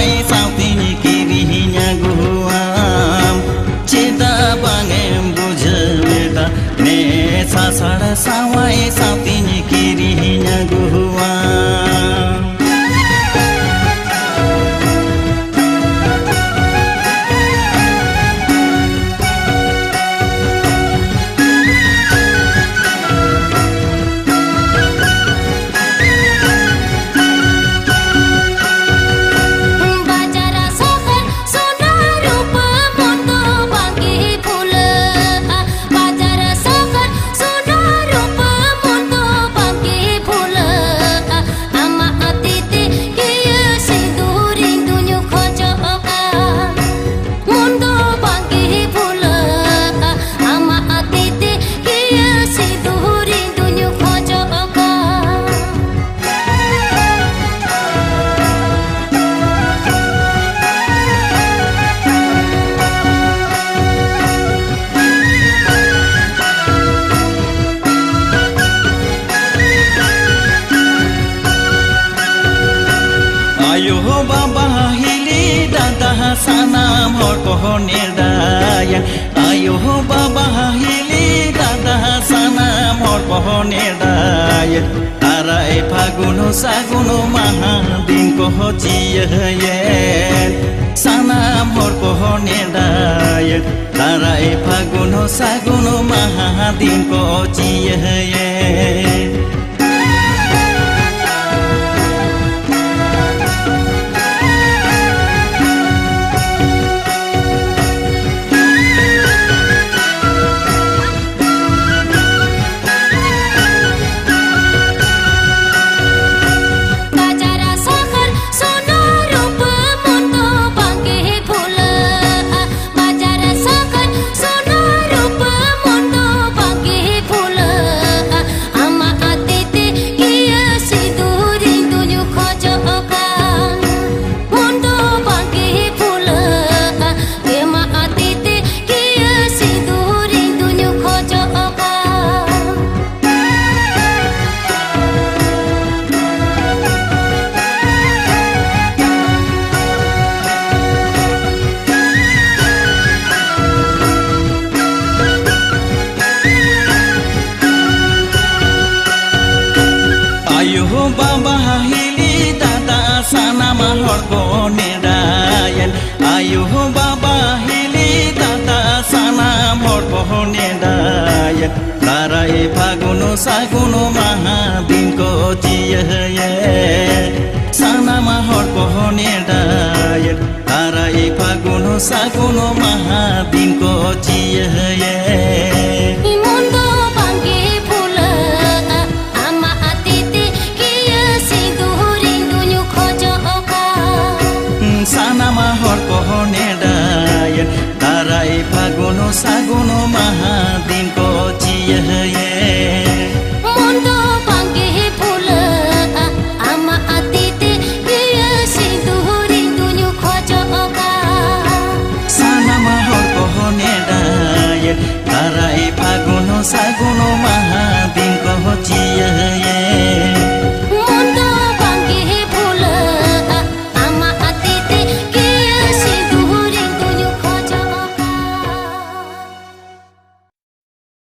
sawai sautini kirinya guam cita bangem bujeda ne sasara sawai sautini kirinya guam Ayo baba hili dada sanam hor ko nerdaya Ayo baba hili dada sanam hor ko nerdaya Arai phaguno saguno mahadin ko chiyayen sanam hor ko nerdaya Arai phaguno saguno mahadin ko chiyayen Ayo baba hili dada sanam hor ko nerdaya Ayo baba hili dada sanam hor ko nerdaya Tarai phaguno saguno mahadin ko chiyayen sanam hor ko nerdaya Tarai phaguno saguno mahadin ko chiyayen sanama hor ko nerdaya Tarai phaguno saguno mahadin ko chiyayen